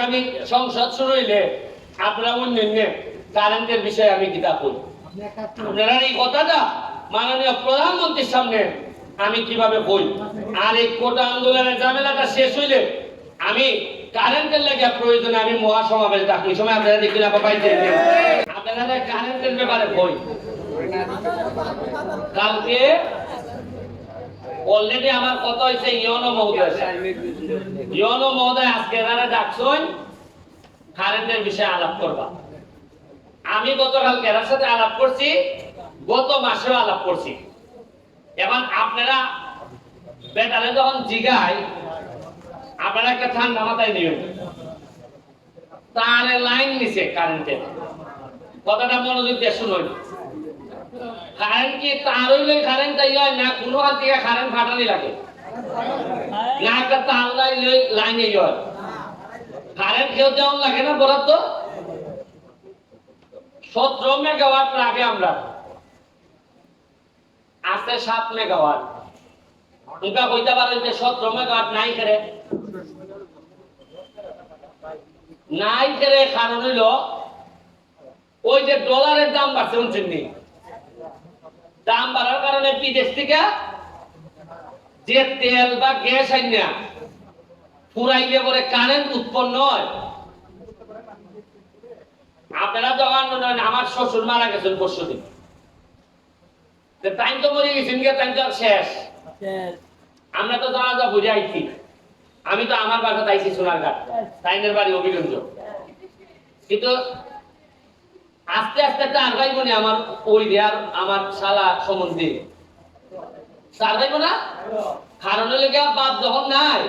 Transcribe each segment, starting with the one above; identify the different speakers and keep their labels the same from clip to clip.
Speaker 1: আগামী সংসদ শুরু হইলে আপনারা অন্যান্য কারেন্টের বিষয়ে আমি কিতাব করি আপনারা এই কথাটা মাননীয় প্রধানমন্ত্রীর সামনে আমি কিভাবে বই আর এই কোটা আন্দোলনের ঝামেলাটা শেষ হইলে আমি কারেন্টের লেগে প্রয়োজনে আমি মহাসমাবেশ ডাকি সময় আপনারা দেখি না পাইতে আপনারা কারেন্টের ব্যাপারে বই কালকে অলরেডি আমার কথা হইছে ইয়নো মহোদয় আজকে এনারা ডাকছেন কারেন্টের বিষয়ে আলাপ করবা আমি গতকালকে এর সাথে আলাপ করছি গত মাসেও আলাপ করছি এখন আপনারা বেটারে যখন জিগায় আপনারা একটা ঠান্ডা মাথায় নিবেন তার লাইন নিছে কারেন্টের কথাটা মনোযোগ দিয়ে শুনুন কারেন্ট কি তার হইলে কারেন্ট তাই হয় না কোনো হাত থেকে কারেন্ট ফাটানি লাগে না একটা তার লাইনে হয় কারেন্ট কেউ যেমন লাগে না বরাদ্দ 17 মেগাওয়াট লাগে আমরা আছে 7 মেগাওয়াট এটা কইতে পারেন যে 17 মেগাওয়াট নাই করে কারণ হইল ওই যে ডলারের দাম বাড়ছে শুনছেন নি দাম বাড়ার কারণে বিদেশ থেকে যে তেল বা গ্যাস আইনা পুরাইলে পরে কারেন্ট উৎপন্ন হয় আপনারা যখন আমার শ্বশুর মারা গেছেন পরশুদিন টাইম তো মরে গেছেন গিয়ে টাইম তো শেষ আমরা তো জানাজা বুঝে আইছি আমি তো আমার বাসা আইছি সোনারঘাট টাইমের বাড়ি অভিগঞ্জ কিন্তু আস্তে আস্তে তার ভাই বোনে আমার ওই দেয়ার আমার শালা সম্বন্ধে তার ভাই বোনা কারণ লেগে বাপ যখন নাই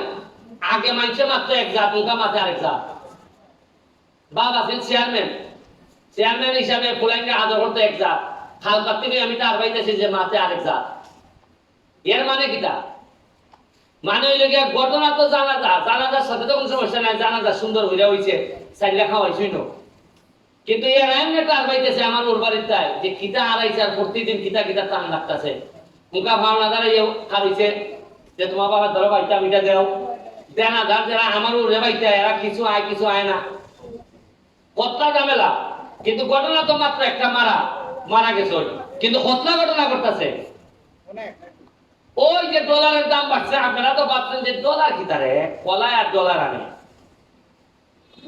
Speaker 1: আগে মানছে মাত্র এক জাত নৌকা মাথে আরেক জাত বাপ আছেন চেয়ারম্যান হিসাবে ফুলাইনকে আদর করতে এক জাত হালকার থেকে আমি তার পাইতেছি যে মাথে আরেক জাত এর মানে কিটা মানে হইলে গিয়া ঘটনা তো জানাজার সাথে তো কোনো সমস্যা নাই জানাজা সুন্দর হইয়া হইছে সাইডে খাওয়াইছই না কিন্তু এর এমনি তার পাইতেছে আমার ওর বাড়ির তাই যে কিতা আড়াইছে আর প্রতিদিন কিতা টান লাগতেছে মুখা ভাবনা দ্বারা খাওয়াইছে যে তোমার বাবা ধরো বাইটা মিটা দেও দেনা ধার যারা আমার ওরে বাইতে এরা কিছু আয় না কতটা ঝামেলা কিন্তু ঘটনা তো মাত্র একটা মারা গেছে কিন্তু কতটা ঘটনা ঘটতেছে ওই যে ডলারের দাম বাড়ছে আপনারা তো ভাবছেন যে ডলার কি তারে কলায় আর ডলার আনে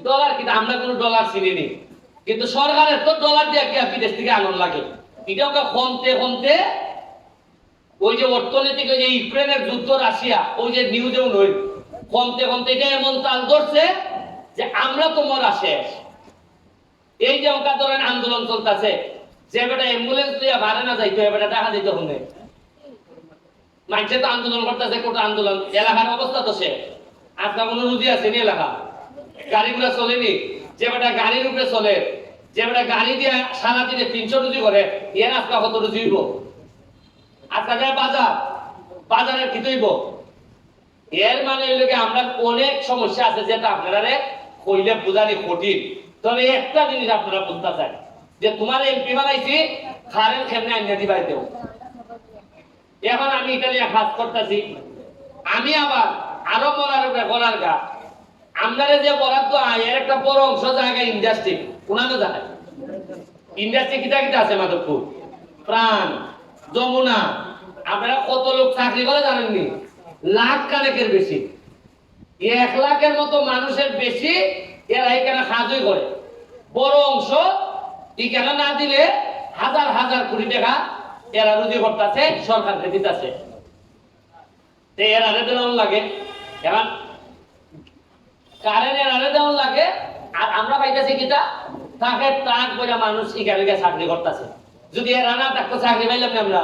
Speaker 1: ডলার কি আমরা কোনো ডলার চিনি কিন্তু সরকারের তো ডলার দিয়ে কি বিদেশ থেকে আনন্দ লাগে এটা কমতে ওই যে অর্থনৈতিক ওই যে ইউক্রেনের যুদ্ধ রাশিয়া ওই যে নিউজেও নই কমতে এটা এমন তাল ধরছে যে আমরা তো মরা শেষ এই যে ওকা ধরেন আন্দোলন চলতেছে যে বেটা অ্যাম্বুলেন্স দিয়ে ভাড়া না যাইতো বেটা টাকা দিতে হবে মানুষের তো আন্দোলন করতেছে কোটা আন্দোলন এলাকার অবস্থা তো সে আজকে কোনো রুজি আছে নি এলাকা গাড়িগুলো চলেনি যে বেটা গাড়ির উপরে চলে যে বেটা গাড়ি দিয়ে সারাদিনে 300 রুজি করে এর আজকে কত রুজি হইব আজকে যায় বাজারের কি তৈব এর মানে হইলো কি আমরা অনেক সমস্যা আছে যেটা আপনারা কইলে বুঝানি কঠিন তবে একটা জিনিস আপনারা বুঝতে চান যে তোমার এমপি বানাইছি কারেন্ট কেমনে আইনা দিবাই দেও এখন আমি এটা নিয়ে কাজ করতেছি আমি আবার আরো বলার গা আপনারা যে বরাদ্দ এর একটা বড় অংশ জায়গায় ইন্ডাস্ট্রি কোনানো জায়গায় ইন্ডাস্ট্রি কিটা আছে মাধবপুর প্রাণ যমুনা আপনারা কত লোক চাকরি করে জানেননি লাখ কানেকের বেশি 1 লাখের মতো মানুষের বেশি এরা এখানে কাজই করে বড় অংশ এখানে না দিলে হাজার কোটি টাকা এরা রুজি করতেছে সরকারকে দিতেছে এরা দেওয়ান লাগে এখন কারেন্ট এরা দেওয়ান লাগে আর আমরা পাইতেছি কিটা তাকে টাক করে মানুষ এখানে চাকরি করতেছে যদি এরা না থাকতো চাকরি পাইলাম না আমরা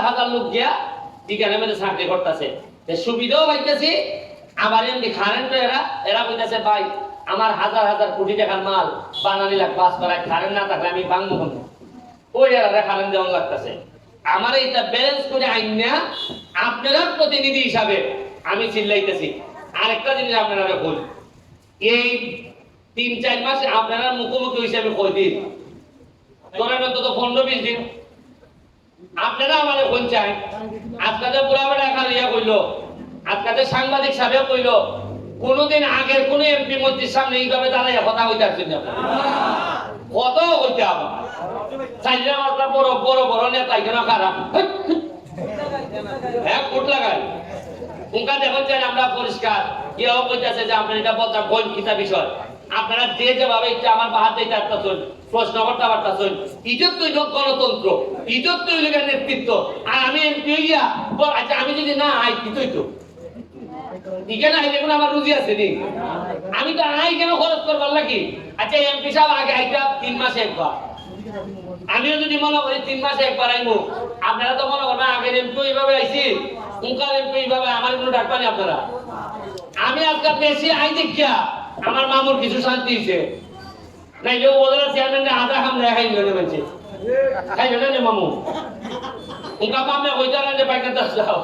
Speaker 1: হাজার লোক গিয়া এখানে মানে চাকরি করতেছে সুবিধাও পাইতেছি আবার এমনি কারেন্ট এরা কইতেছে ভাই আমার হাজার কোটি টাকার মাল বানানি লাগ পাস করায় কারেন্ট না থাকলে আমি ভাঙবো কেন ওই এরা কারেন্ট দেওয়ান লাগতেছে আমার এইটা ব্যালেন্স করে আইন না আপনারা প্রতিনিধি হিসাবে আমি চিল্লাইতেছি আরেকটা জিনিস আপনারা বলি এই 3-4 মাস আপনারা মুখোমুখি হিসাবে কয়দিন ধরেন অন্তত 15-20 দিন আপনারা আমাদের কোন চাই আজকে পুরা বেড়া খালিয়া কইলো আজকে সাংবাদিক সাহেব কইলো কোনদিন আগের কোন এমপি মন্ত্রীর সামনে এইভাবে দাঁড়াইয়া কথা হইতে আসছেন না কত হইতে আবার চাইলে মাত্রা বড় বড় বড় নেতা এখানে খারাপ হ্যাঁ কোট লাগায় উনকা দেখুন চাই আমরা পরিষ্কার কেউ কইতেছে যে আপনার এটা বদনাম কোন কিতা বিষয় আপনারা যে যেভাবে ইচ্ছা আমার বাহাতে চারটাছেন প্রশ্ন করতে পারতেছেন ইজত তো গণতন্ত্র ইজত তো নেতৃত্ব আর আমি এমপি হইয়া আচ্ছা আমি যদি না আই কিতই তো এখানে আইলে কোনো আমার রুজি আছে নি আমি তো আই কেন খরচ করবার লাগি আচ্ছা এমপি সাহেব আগে আইটা 3 মাসে একবার আমিও যদি মনে করি 3 মাসে একবার আইমু আপনারা তো মনে করবেন আগের এমপি এইভাবে আইছি উনকার এমপি এইভাবে আমার কোনো ডাক পানি আপনারা আমি আজকে বেশি আই দেখিয়া আমার মামুর কিছু শান্তি হইছে নাই যে ওদের চেয়ারম্যান আধা খাম দেখাই দিল বলছে খাই দিল না মামু উনকা মামে কইতা না যে বাইকে দাও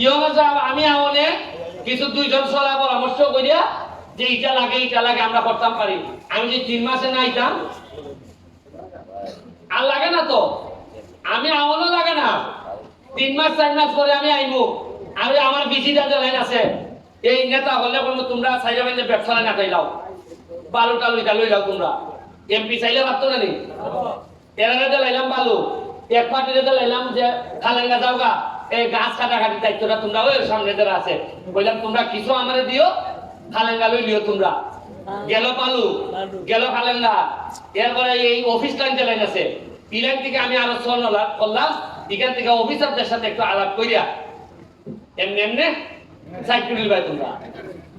Speaker 1: ইয়ং সাহেব আমি আমনে কিছু দুইজন সলা পরামর্শ কইরা যে এটা লাগে আমরা করতাম পারি আমি যে 3 মাসে না আইতাম আর লাগে না তো আমি আমনও লাগে না 3 মাস 4 মাস পরে আমি আইমু আমি আমার বিসিটা যে লাইন আছে এই নেতা হলে বলবো তোমরা সাইডে বাইরে ব্যবসা না খাইলাও বালু টালু এটা লইলাও তোমরা এমপি চাইলে পারতো না নি এরাতে লাইলাম বালু এক পার্টিতে লাইলাম যে খালেঙ্গা যাওগা এই গাছ কাটাকাটি দায়িত্বটা তোমরা ওই সামনে যারা আছে বললাম তোমরা কিছু আমারে দিও খালেঙ্গা লই লিও তোমরা গেল পালু গেল খালেঙ্গা এরপরে এই অফিস লাইন যে লাইন আছে এই লাইন থেকে আমি আরো স্বর্ণ লাভ করলাম এখান থেকে অফিসারদের সাথে একটু আলাপ করিয়া এমনি এমনি সাইকেল ভাই তোমরা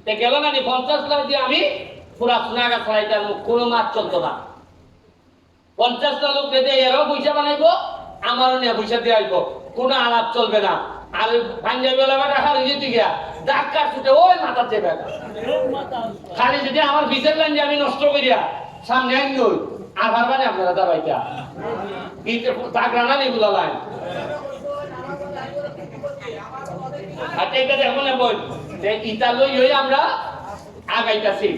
Speaker 1: তে গেল না 50 লাখ দিয়ে আমি পুরা সোনাগা ছড়াইতাম কোনো মাছ চলতো না 50টা লোক বেঁধে এরও পয়সা বানাইবো আমারও নিয়ে পয়সা দিয়ে আসবো কোনো আলাপ চলবে না আর পাঞ্জাবি বেলা রাখা রয়েছে গিয়া ডাক্তার ছুটে ওই মাথা চেপে খালি যদি আমার বিচের লাইন আমি নষ্ট করিয়া সামনে আইন নই আর পারবানি আপনারা দাবাইটা দাগরা না এগুলো লাইন আচ্ছা এটা দেখুন বই যে ইটা লই আমরা আগাইতাছি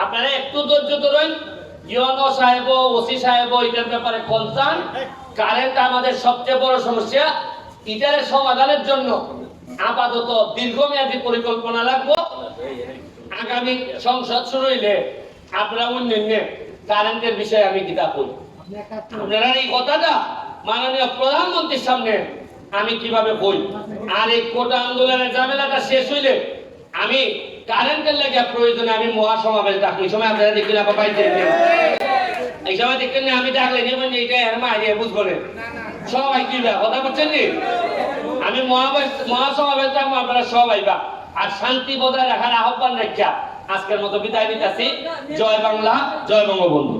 Speaker 1: আপনারা একটু ধৈর্য ধরুন ইউনো সাহেব ওসি সাহেব এটার ব্যাপারে কনসার্ন কারেন্ট আমাদের সবচেয়ে বড় সমস্যা এটার সমাধানের জন্য আপাতত দীর্ঘমেয়াদী পরিকল্পনা লাগবে আগামী সংসদ শুরু হইলে আপনারা উন্নয়নে কারেন্টের বিষয়ে আমি কিতাব করি আপনারা এই কথাটা মাননীয় প্রধানমন্ত্রীর সামনে আমি কিভাবে বই আর এই কোটা আন্দোলনের ঝামেলাটা শেষ হইলে আমি কারেন্টের লেগে প্রয়োজনে আমি মহাসমাবেশ ডাকি এই সময় আপনারা দেখলেন আপা পাইতে এই সময় দেখলেন না আমি ডাকলে নেবেন এইটা এর মাঝে বুঝবো না সবাই কি কথা বলছেন নি আমি মহাসমাবেশ ডাকবো আপনারা সবাই বা আর শান্তি বজায় রাখার আহ্বান রাখা আজকের মতো বিদায় নিতেছি জয় বাংলা জয় বঙ্গবন্ধু।